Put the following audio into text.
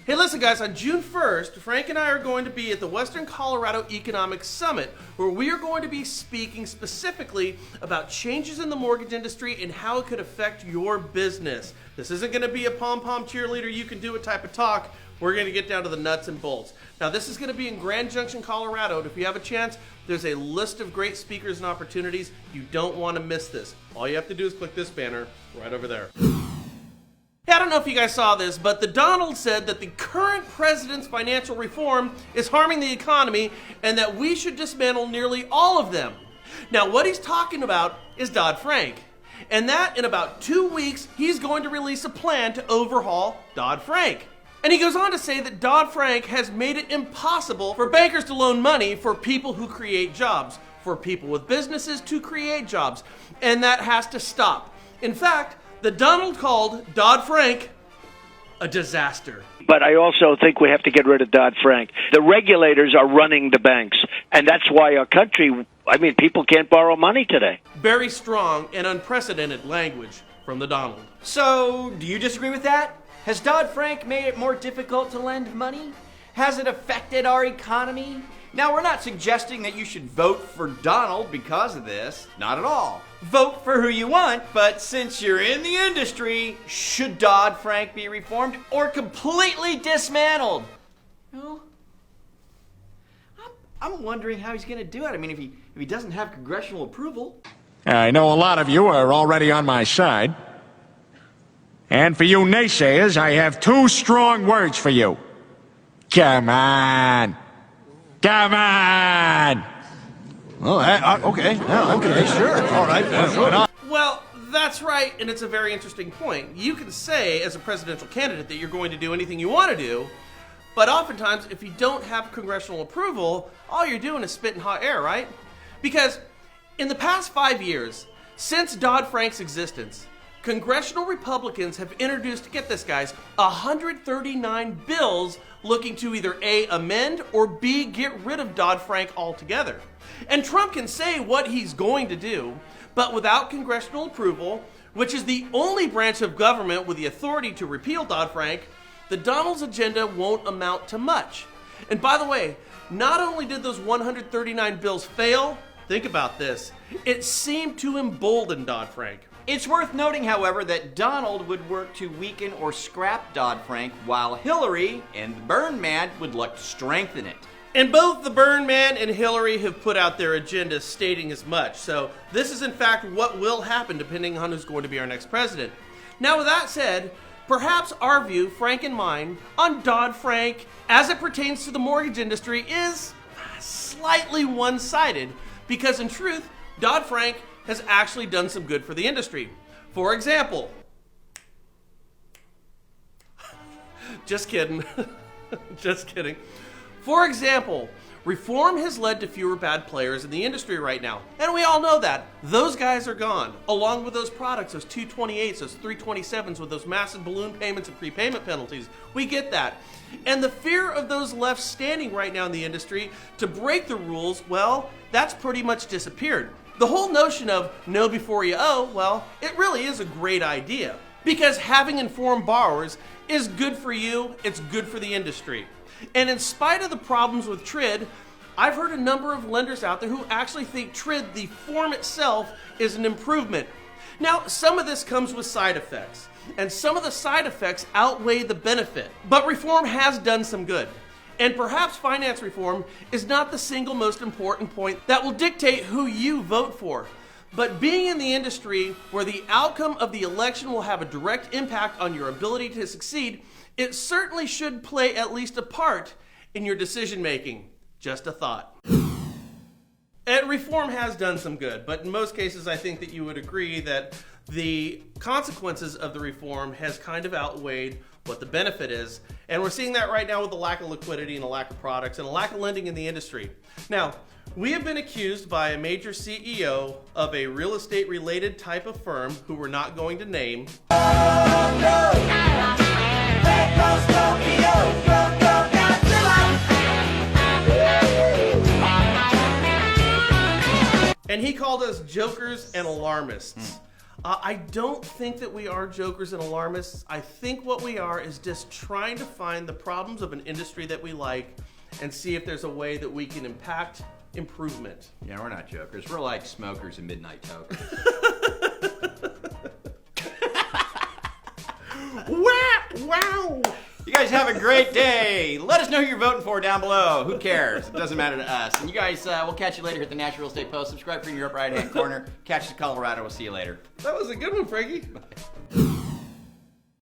Hey, listen, guys, on June 1st, Frank and I are going to be at the Western Colorado Economic Summit, where we are going to be speaking specifically about changes in the mortgage industry and how it could affect your business. This isn't going to be a pom-pom cheerleader, you can do it type of talk. We're going to get down to the nuts and bolts. Now, this is going to be in Grand Junction, Colorado, and if you have a chance, there's a list of great speakers and opportunities. You don't want to miss this. All you have to do is click this banner right over there. Hey, I don't know if you guys saw this, but the Donald said that the current president's financial reform is harming the economy and that we should dismantle nearly all of them. Now, what he's talking about is Dodd-Frank. And that in about 2 weeks, he's going to release a plan to overhaul Dodd-Frank. And he goes on to say that Dodd-Frank has made it impossible for bankers to loan money for people who create jobs, for people with businesses to create jobs. And that has to stop. In fact, the Donald called Dodd-Frank a disaster. But I also think we have to get rid of Dodd-Frank. The regulators are running the banks, and that's why our country, people can't borrow money today. Very strong and unprecedented language from the Donald. So, do you disagree with that? Has Dodd-Frank made it more difficult to lend money? Has it affected our economy? Now, we're not suggesting that you should vote for Donald because of this. Not at all. Vote for who you want, but since you're in the industry, should Dodd-Frank be reformed or completely dismantled? Well, I'm wondering how he's going to do it. If he doesn't have congressional approval. I know a lot of you are already on my side. And for you naysayers, I have 2 strong words for you. Come on. Come on! Okay, sure. All right. Well, that's right, and it's a very interesting point. You can say, as a presidential candidate, that you're going to do anything you want to do, but oftentimes, if you don't have congressional approval, all you're doing is spitting hot air, right? Because in the past 5 years, since Dodd-Frank's existence, congressional Republicans have introduced, get this guys, 139 bills looking to either A, amend, or B, get rid of Dodd-Frank altogether. And Trump can say what he's going to do, but without congressional approval, which is the only branch of government with the authority to repeal Dodd-Frank, the Donald's agenda won't amount to much. And by the way, not only did those 139 bills fail, think about this, it seemed to embolden Dodd-Frank. It's worth noting, however, that Donald would work to weaken or scrap Dodd-Frank, while Hillary and the Burn Man would look to strengthen it. And both the Burn Man and Hillary have put out their agendas stating as much. So this is in fact what will happen depending on who's going to be our next president. Now with that said, perhaps our view, Frank and mine, on Dodd-Frank as it pertains to the mortgage industry is slightly one-sided, because in truth, Dodd-Frank has actually done some good for the industry. For example, just kidding, just kidding. For example, reform has led to fewer bad players in the industry right now. And we all know that. Those guys are gone, along with those products, those 228s, those 327s with those massive balloon payments and prepayment penalties. We get that. And the fear of those left standing right now in the industry to break the rules, well, that's pretty much disappeared. The whole notion of know before you owe, well, it really is a great idea. Because having informed borrowers is good for you, it's good for the industry. And in spite of the problems with TRID, I've heard a number of lenders out there who actually think TRID, the form itself, is an improvement. Now, some of this comes with side effects, and some of the side effects outweigh the benefit. But reform has done some good. And perhaps finance reform is not the single most important point that will dictate who you vote for. But being in the industry where the outcome of the election will have a direct impact on your ability to succeed, it certainly should play at least a part in your decision making. Just a thought. And reform has done some good, but in most cases I think that you would agree that the consequences of the reform has kind of outweighed what the benefit is. And we're seeing that right now with the lack of liquidity and a lack of products and a lack of lending in the industry. Now, we have been accused by a major CEO of a real estate related type of firm who we're not going to name. And he called us jokers and alarmists. I don't think that we are jokers and alarmists. I think what we are is just trying to find the problems of an industry that we like and see if there's a way that we can impact improvement. Yeah, we're not jokers. We're like smokers and midnight tokers. Wow! You guys have a great day. Let us know who you're voting for down below. Who cares? It doesn't matter to us. And you guys, we'll catch you later here at the National Real Estate Post. Subscribe for your upper right-hand corner. Catch us in Colorado. We'll see you later. That was a good one, Frankie.